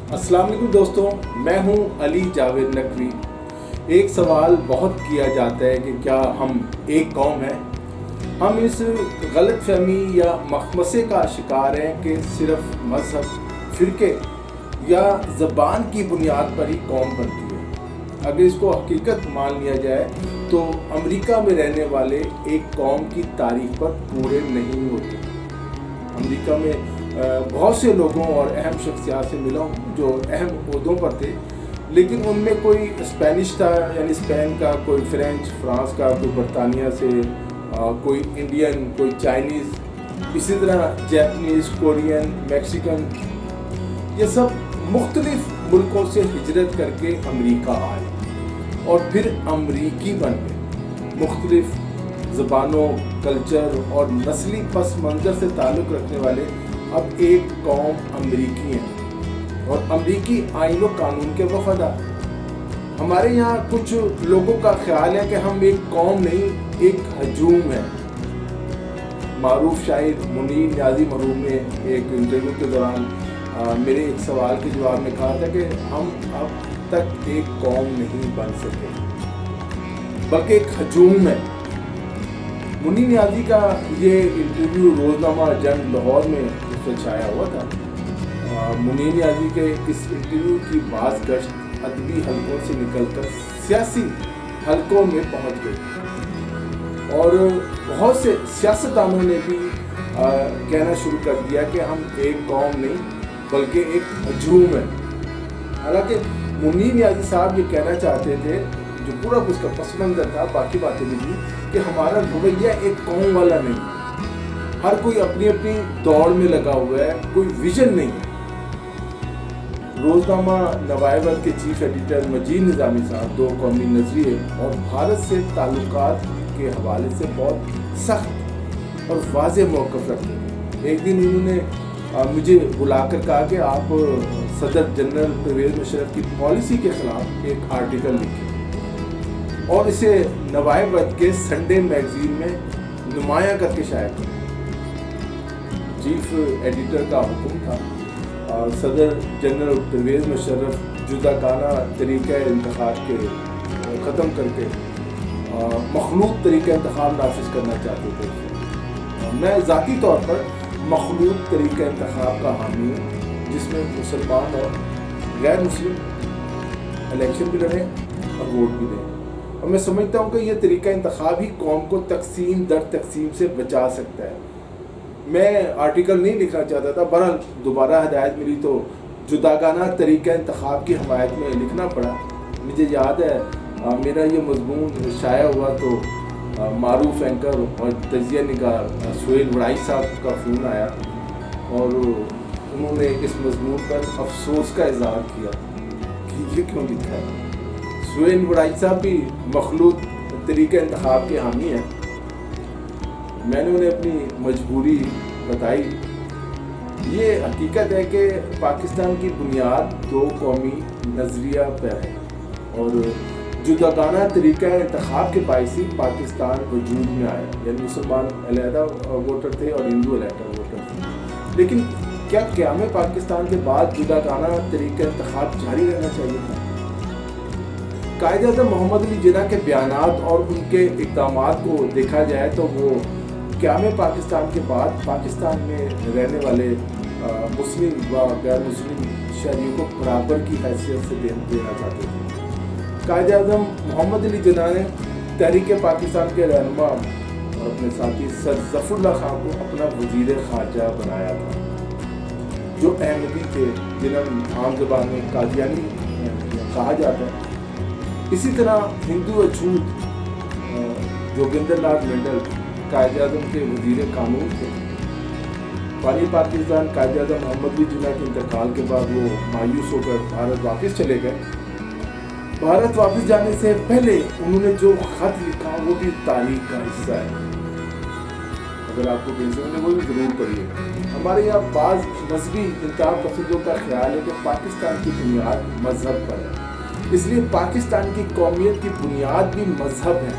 السلام علیکم دوستوں، میں ہوں علی جاوید نقوی۔ ایک سوال بہت کیا جاتا ہے کہ کیا ہم ایک قوم ہیں؟ ہم اس غلط فہمی یا مخمصے کا شکار ہیں کہ صرف مذہب، فرقے یا زبان کی بنیاد پر ہی قوم بنتی ہے۔ اگر اس کو حقیقت مان لیا جائے تو امریکہ میں رہنے والے ایک قوم کی تاریخ پر پورے نہیں ہوتے۔ امریکہ میں بہت سے لوگوں اور اہم شخصیات سے ملا ہوں جو اہم عہدوں پر تھے، لیکن ان میں کوئی اسپینش تھا، یعنی اسپین کا، کوئی فرینچ فرانس کا، کوئی برطانیہ سے، کوئی انڈین، کوئی چائنیز، اسی طرح جیپنیز، کورین، میکسیکن، یہ سب مختلف ملکوں سے ہجرت کر کے امریکہ آئے اور پھر امریکی بن گئے۔ مختلف زبانوں، کلچر اور نسلی پس منظر سے تعلق رکھنے والے اب ایک قوم امریکی ہیں اور امریکی آئین و قانون کے وفادار۔ ہمارے یہاں کچھ لوگوں کا خیال ہے کہ ہم ایک قوم نہیں، ایک ہجوم ہے۔ معروف شاعر منیر نیازی مرحوم نے ایک انٹرویو کے دوران میرے ایک سوال کے جواب میں کہا تھا کہ ہم اب تک ایک قوم نہیں بن سکے بلکہ ایک ہجوم ہے۔ منیر نیازی کا یہ انٹرویو روزنامہ جنگ لاہور میں چھایا ہوا تھا۔ منیر نیازی کے اس انٹرویو کی بعض گشت ادبی حلقوں سے نکل کر سیاسی حلقوں میں پہنچ گئی اور بہت سے سیاستدانوں نے بھی کہنا شروع کر دیا کہ ہم ایک قوم نہیں بلکہ ایک ہجوم ہے۔ حالانکہ منیر نیازی صاحب یہ کہنا چاہتے تھے، جو پورا اس کا پس منظر تھا، باقی باتیں بھی تھی، کہ ہمارا رویہ ایک قوم والا نہیں، ہر کوئی اپنی اپنی دوڑ میں لگا ہوا ہے، کوئی ویژن نہیں ہے۔ روزنامہ نوائے وقت کے چیف ایڈیٹر مجید نظامی صاحب دو قومی نظریے اور بھارت سے تعلقات کے حوالے سے بہت سخت اور واضح موقف رکھتے ہیں۔ ایک دن انہوں نے مجھے بلا کر کہا کہ آپ صدر جنرل پرویز مشرف کی پالیسی کے خلاف ایک آرٹیکل لکھیں اور اسے نوائے وقت کے سنڈے میگزین میں نمایاں کر کے شائع کریں۔ چیف ایڈیٹر کا حکم تھا۔ صدر جنرل پرویز مشرف جداگانہ طریقہ انتخاب کے ختم کر کے مخلوط طریقہ انتخاب نافذ کرنا چاہتے تھے۔ میں ذاتی طور پر مخلوط طریقہ انتخاب کا حامی ہوں، جس میں مسلمان اور غیر مسلم الیکشن بھی لڑیں اور ووٹ بھی دیں، اور میں سمجھتا ہوں کہ یہ طریقہ انتخاب ہی قوم کو تقسیم در تقسیم سے بچا سکتا ہے۔ میں آرٹیکل نہیں لکھنا چاہتا تھا، بہرحال دوبارہ ہدایت ملی تو جداگانہ طریقہ انتخاب کی حمایت میں لکھنا پڑا۔ مجھے یاد ہے میرا یہ مضمون شائع ہوا تو معروف اینکر اور تجزیہ نگار سہیل وڑائی صاحب کا فون آیا اور انہوں نے اس مضمون پر افسوس کا اظہار کیا کہ یہ کیوں لکھا ہے۔ سہیل وڑائی صاحب بھی مخلوط طریقہ انتخاب کے حامی ہیں۔ میں نے انہیں اپنی مجبوری بتائی۔ یہ حقیقت ہے کہ پاکستان کی بنیاد دو قومی نظریہ پر ہے اور جداگانہ طریقہ انتخاب کے باعث ہی پاکستان وجود میں آیا، یعنی مسلمان علیحدہ ووٹر تھے اور ہندو علیحدہ ووٹر تھے۔ لیکن کیا قیام پاکستان کے بعد جداگانہ طریقہ انتخاب جاری رہنا چاہیے تھا؟ قائد اعظم محمد علی جناح کے بیانات اور ان کے اقدامات کو دیکھا جائے تو وہ قیام پاکستان کے بعد پاکستان میں رہنے والے مسلم و غیر مسلم شہریوں کو برابر کی حیثیت سے دینا چاہتے تھے۔ قائد اعظم محمد علی جناح نے تحریک پاکستان کے رہنما اور اپنے ساتھی سر ظفر اللہ خان کو اپنا وزیر خارجہ بنایا تھا، جو احمدی تھے، جنہیں عام زبان میں قادیانی کہا جاتا ہے۔ اسی طرح ہندو اچھوت جوگندر ناتھ منڈل قائد اعظم کے وزیر قانون تھے۔ بانی پاکستان قائد اعظم محمد علی جناح کے انتقال کے بعد وہ مایوس ہو کر بھارت واپس چلے گئے۔ بھارت واپس جانے سے پہلے انہوں نے جو خط لکھا وہ بھی تاریخ کا حصہ ہے، اگر آپ کو کہیں سے وہ بھی ضرور پڑھیے۔ ہمارے یہاں بعض مذہبی انتہا پسندوں کا خیال ہے کہ پاکستان کی بنیاد مذہب پر ہے، اس لیے پاکستان کی قومیت کی بنیاد بھی مذہب ہے۔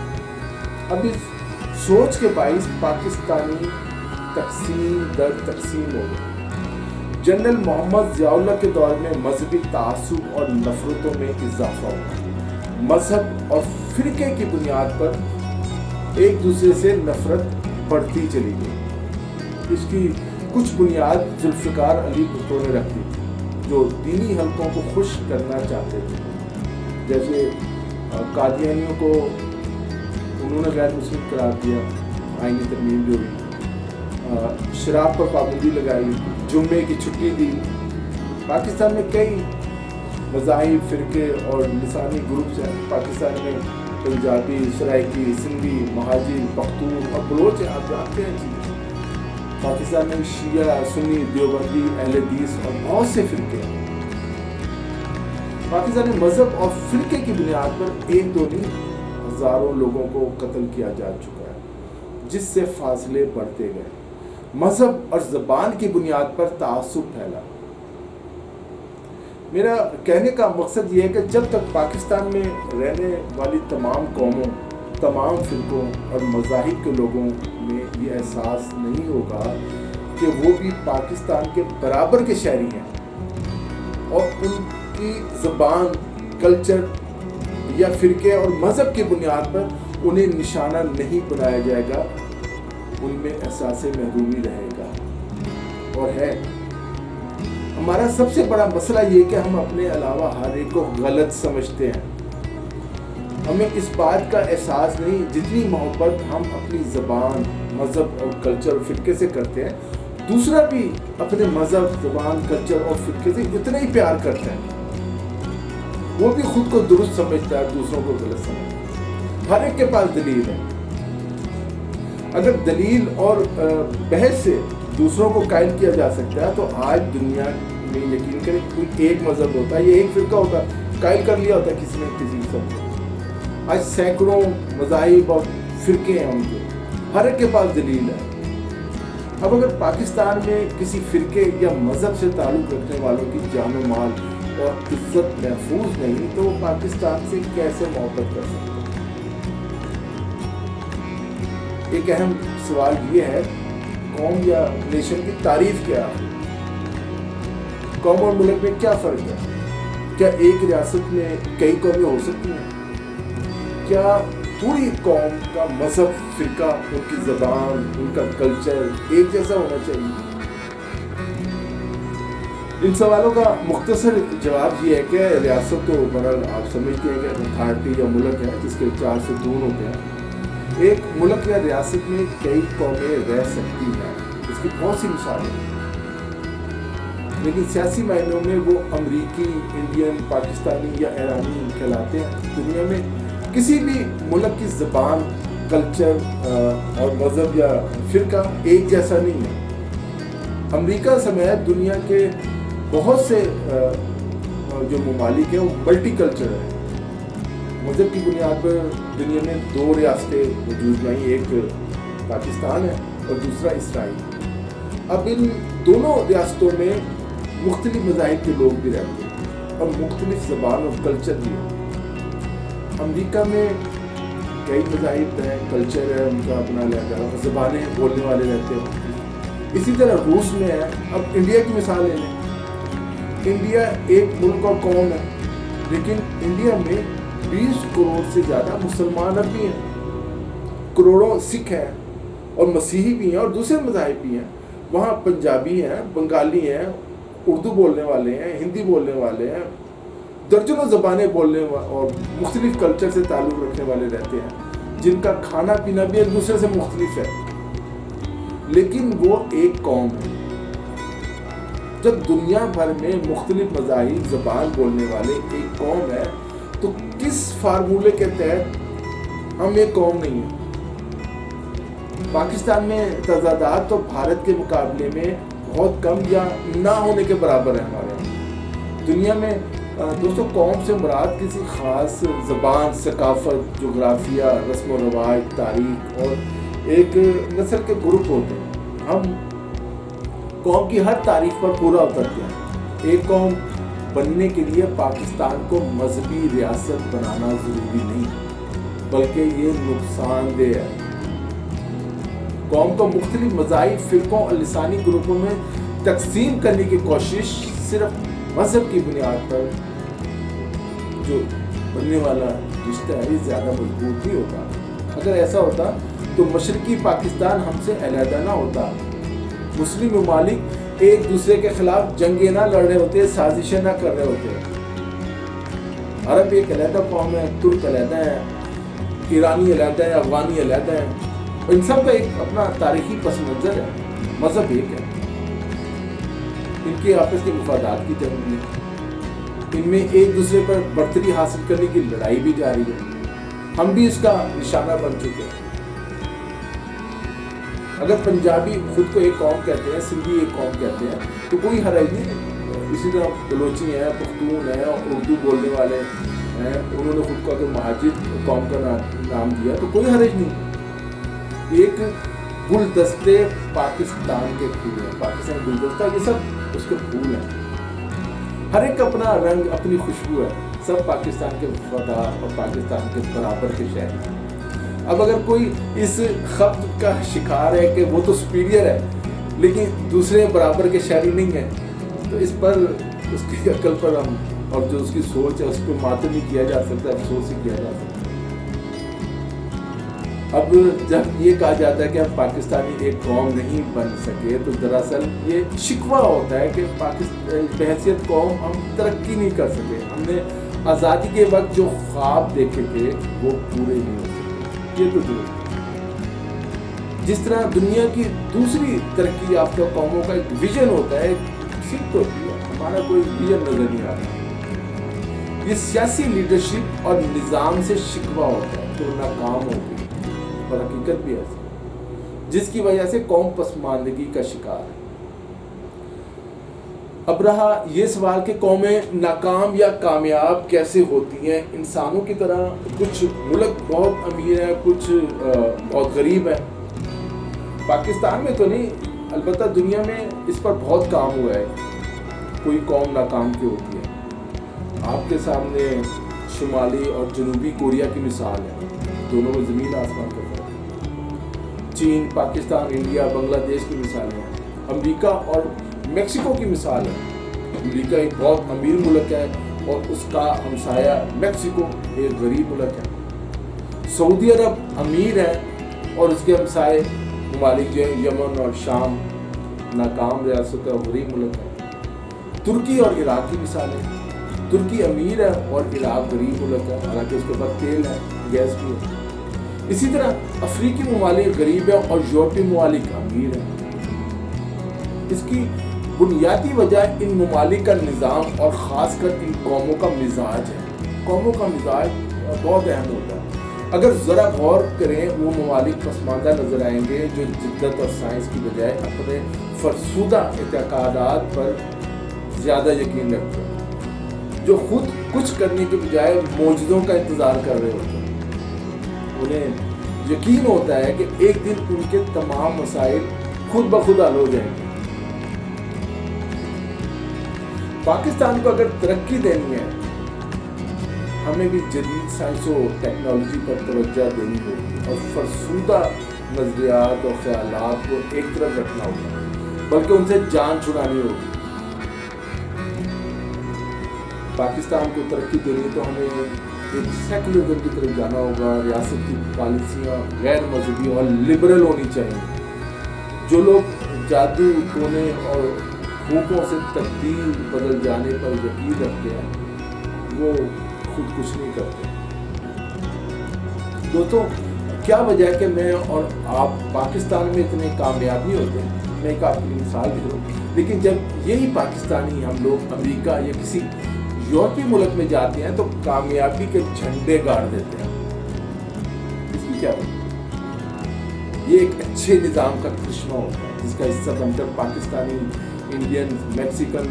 اب اس سوچ کے باعث پاکستانی تقسیم در تقسیم ہو گئے۔ जनरल मोहम्मद ज़ियाउल्लाह के दौर में मजहबी तासुब और नफरतों में इजाफा हुआ। मजहब और फिरके की बुनियाद पर एक दूसरे से नफरत बढ़ती चली गई। इसकी कुछ बुनियाद जुल्फ़िकार अली भुट्टो ने रख दी थी, जो दीनी हलकों को खुश करना चाहते थे। जैसे कादियानियों को उन्होंने गैर मुस्लिम करार दिया, आईनी तरमीम जो हुई, शराब पर पाबंदी लगाई, जुम्मे की छुट्टी दी। पाकिस्तान में कई मज़ाहिब, फ़िरके और लिसानी ग्रुप्स हैं। पाकिस्तान में पंजाबी, सराइकी, सिंधी, महाजिर, पख्तून और बलोच हैं, आप जानते हैं चीज़ें। पाकिस्तान में शिया, सुन्नी, देवबंदी, अहले हदीस और बहुत से फ़िरके हैं। पाकिस्तान में मज़हब और फ़िरके की बुनियाद पर एक दो नहीं हज़ारों लोगों को कत्ल किया जा चुका है, जिससे फासले बढ़ते गए। मजहब और ज़बान की बुनियाद पर तासुब फैला। मेरा कहने का मकसद ये है कि जब तक पाकिस्तान में रहने वाली तमाम कौमों, तमाम फ़िरकों और मज़ाहिब के लोगों में ये एहसास नहीं होगा कि वो भी पाकिस्तान के बराबर के शहरी हैं और उनकी ज़बान, कल्चर या फ़िरके और मज़हब की बुनियाद पर उन्हें निशाना नहीं बनाया जाएगा, उनमें एहसास महरूमी रहेगा। और है, हमारा सबसे बड़ा मसला ये कि हम अपने अलावा हर एक को गलत समझते हैं। हमें इस बात का एहसास नहीं, जितनी मोहब्बत हम अपनी ज़बान, मज़हब और कल्चर और फ़िरके से करते हैं, दूसरा भी अपने मज़हब, ज़बान, कल्चर और फ़िरके से उतना ही प्यार करता है। वो भी खुद को दुरुस्त समझता है, दूसरों को गलत समझता है। हर एक के पास दलील है। अगर दलील और बहस से दूसरों को कायल किया जा सकता है, तो आज दुनिया में यकीन करें कोई एक मज़हब होता है, ये एक फ़िरका होता है, कायल कर लिया होता है किसी ने किसी को। आज सैकड़ों मज़ाहिब और फ़िरके हैं उनके, हर एक के पास दलील है। अब अगर पाकिस्तान में किसी फ़िरके या मज़हब से ताल्लुक़ रखने वालों की जान और माल और इज्जत महफूज नहीं, तो वो पाकिस्तान से कैसे मोहब्बत कर सकते हैं? एक अहम सवाल ये है, कौम या नेशन की तारीफ क्या है? कौम और मुल्क में क्या फ़र्क है? क्या एक रियासत में कई कौमें हो सकती हैं? क्या पूरी कौम का मज़हब, फ़िरका, उनकी ज़बान, उनका कल्चर एक जैसा होना चाहिए? इन सवालों का मुख्तसर जवाब ये है कि रियासत तो बहरहाल आप समझते हैं कि अथॉरिटी या मुल्क है जिसके 4 सुतून होते हैं। एक मुल्क या रियासत में कई कौमें रह सकती हैं, इसकी बहुत सी मिसालें हैं, लेकिन सियासी मायनों में वो अमरीकी, इंडियन, पाकिस्तानी या ईरानी कहलाते हैं। दुनिया में किसी भी मुल्क की ज़बान, कल्चर और मज़हब या फ़िरका एक जैसा नहीं है। अमरीका समेत दुनिया के बहुत से जो ममालिक हैं वो मल्टी कल्चर है। मज़हब की बुनियाद पर दुनिया में 2 रियासतें मौजूद नहीं, एक पाकिस्तान है और दूसरा इसराइल। अब इन दोनों रियासतों में मुख्तलिफ मज़ाहिब के लोग भी रहते हैं और मुख्तलिफ ज़बान और कल्चर भी है। अमरीका में कई मज़ाहिब हैं, कल्चर है उनका अपना लहजा और ज़बानें बोलने वाले रहते हैं। इसी तरह रूस में है। अब इंडिया की मिसाल ले लें। इंडिया एक मुल्क और कौम है, लेकिन इंडिया में 20 करोड़ से ज़्यादा मुसलमान अब भी हैं, करोड़ों सिख हैं और मसीही भी हैं और दूसरे मज़ाहिब भी हैं। वहाँ पंजाबी हैं, बंगाली हैं, उर्दू बोलने वाले हैं, हिंदी बोलने वाले हैं, दर्जनों ज़बानें बोलने और मुख्तलिफ कल्चर से ताल्लुक़ रखने वाले रहते हैं, जिनका खाना पीना भी एक दूसरे से मुख्तलिफ है, लेकिन वो एक कौम है। जब दुनिया भर में मुख्तलिफ मज़ाहिब, ज़बान बोलने वाले एक कौम है, तो किस फार्मूले के तहत हम एक कौम नहीं है? पाकिस्तान में तज़ादात तो भारत के मुकाबले में बहुत कम या ना होने के बराबर है हमारे यहाँ। दुनिया में दोस्तों, कौम से मुराद किसी ख़ास ज़बान, सकाफ़त, जोग्राफिया, रस्म व रवाज, तारीख़ और एक नस्ल के ग्रुप होते हैं। हम कौम की हर तारीख पर पूरा उतरते हैं। एक कौम बनने के लिए पाकिस्तान को मजहबी रियासत बनाना ज़रूरी नहीं, बल्कि ये नुकसानदेह है। कौम को मुख्तलिफ मज़ाहिब, फ़िरकों और लिसानी ग्रुपों में तकसीम करने की कोशिश सिर्फ मजहब की बुनियाद पर जो बनने वाला रिश्ता है ये ज़्यादा मजबूत नहीं होता। अगर ऐसा होता तो मशरकी पाकिस्तान हमसे अलहदा ना होता, मुस्लिम ममालिक एक दूसरे के खिलाफ जंगें ना लड़ रहे होते, साजिशें ना कर रहे होते। अरब एक अलहदा कौम है, तुर्क अलहदा है, ईरानी अलहदा है, अफगानी अलहदा है, इन सब का एक अपना तारीखी पस मंज़र है, मज़हब एक है, इनके आपस के मुफादात की जंग है, इनमें एक दूसरे पर बर्तरी हासिल करने की लड़ाई भी जारी है, हम भी इसका निशाना बन चुके हैं। अगर पंजाबी खुद को एक कौम कहते हैं, सिंधी एक कौम कहते हैं, तो कोई हरज नहीं। इसी तरह बलोची हैं, पख्तून हैं, उर्दू बोलने वाले हैं, उन्होंने खुद को अगर महाजिर कौम का नाम दिया तो कोई हरज नहीं। एक गुलदस्ते पाकिस्तान के फूल हैं, पाकिस्तान गुलदस्ता, ये सब उसके फूल हैं। हर एक अपना रंग, अपनी खुशबू है, सब पाकिस्तान के वफादार और पाकिस्तान के बराबर के शहरी हैं। अब अगर कोई इस खब्त का शिकार है कि वो तो सुपीरियर है लेकिन दूसरे बराबर के शहरी नहीं है, तो इस पर उसकी अक्ल पर हम और जो उसकी सोच है उस पर मातम नहीं किया जा सकता, अफसोस ही किया जा सकता। अब जब ये कहा जाता है कि हम पाकिस्तानी एक कौम नहीं बन सके, तो दरअसल ये शिकवा होता है कि पाकिस्तान बहैसियत कौम हम तरक्की नहीं कर सके, हमने आज़ादी के वक्त जो ख्वाब देखे थे वो पूरे नहीं हो सके। ये तो जरूर जिस तरह दुनिया की दूसरी तरक्की याफ्ता कौमों का एक विजन होता है, सिर्फ तो हमारा कोई विजन नजर नहीं आता। ये सियासी लीडरशिप और निज़ाम से शिकवा होता है तो नाकाम हो गई, और हकीकत भी ऐसी, जिसकी वजह से कौम पसमानदगी का शिकार है। अब रहा ये सवाल कि कौमें नाकाम या कामयाब कैसे होती हैं। इंसानों की तरह कुछ मुल्क बहुत अमीर हैं, कुछ बहुत गरीब हैं। पाकिस्तान में तो नहीं, अलबत्ता दुनिया में इस पर बहुत काम हुआ है, कोई कौम नाकाम क्यों होती है। आपके सामने शुमाली और जनूबी कोरिया की मिसाल है, दोनों में ज़मीन आसमान का फर्क है। चीन, पाकिस्तान, इंडिया, बांग्लादेश की मिसाल है। अमेरिका और मेक्सिको की मिसाल है। अमेरिका एक बहुत अमीर मुल्क है और उसका हमसाया मेक्सिको एक गरीब मुल्क है। सऊदी अरब अमीर है और उसके हमसाए ममालिक जो यमन और शाम नाकाम रियासत और गरीब मुल्क है। तुर्की और इराक की मिसाल है। तुर्की अमीर है और इराक गरीब मुल्क है, हालांकि उसके पास तेल है, गैस भी है। इसी तरह अफ्रीकी ममालिक गरीब है और यूरोपीय ममालिक अमीर है। इसकी बुनियादी वजह इन ममालिक का निज़ाम और ख़ासकर इन कौमों का मिजाज है। कौमों का मिजाज बहुत अहम होता है। अगर ज़रा गौर करें, वो ममालिक पसमानदा नज़र आएंगे जो जिद्दत और साइंस की बजाय अपने फरसुदा एतकादात पर ज़्यादा यकीन रखते हैं, जो खुद कुछ करने के बजाय मौजूदों का इंतज़ार कर रहे होते हैं। उन्हें यकीन होता है कि एक दिन उनके तमाम मसाइल खुद ब खुद हल हो जाएंगे। पाकिस्तान को अगर तरक्की देनी है, हमें भी जदीद साइंस और टेक्नोलॉजी पर तवज्जो देनी होगी और फरसुदा नज़रियात और ख्यालात को एक तरफ रखना होगा, बल्कि उनसे जान छुड़ानी होगी। पाकिस्तान को तरक्की देनी तो हमें एक सेकुलरिज्म की तरफ जाना होगा। रियासत की पॉलिसियाँ गैर मजहबी और लिबरल होनी चाहिए। जो लोग जादू टोने और फूकों से तब्दील बदल जाने पर यकीन रखते हैं, वो खुद कुछ नहीं करते। दोस्तों, क्या वजह है कि मैं और आप पाकिस्तान में इतने कामयाब नहीं होते? मैं एक आपकी मिसाल दे दूँ, लेकिन जब यही पाकिस्तानी हम लोग अमेरिका या किसी यूरोपीय मुल्क में जाते हैं तो कामयाबी के झंडे गाड़ देते हैं। इसकी क्या वजह? ये एक अच्छे निज़ाम का करिश्मा होता है, जिसका हिस्सा बनकर पाकिस्तानी, इंडियन, मैक्सिकन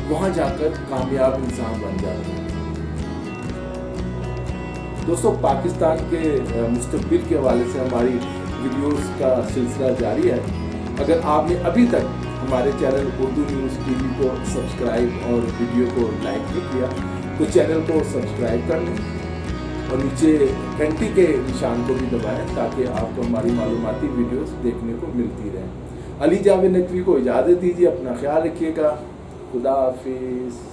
वहाँ जाकर कामयाब इंसान बन जाते हैं। दोस्तों, पाकिस्तान के मुस्तकबिल के हवाले से हमारी वीडियोस का सिलसिला जारी है। अगर आपने अभी तक हमारे चैनल उर्दू न्यूज़ टीवी को सब्सक्राइब और वीडियो को लाइक नहीं किया तो चैनल को सब्सक्राइब कर लें और नीचे घंटी के निशान को भी दबाएं ताकि आपको हमारी मालूमाती वीडियोस देखने को मिलती रहें। علی جاوید نقوی کو اجازت دیجیے، اپنا خیال رکھیے گا، خدا حافظ.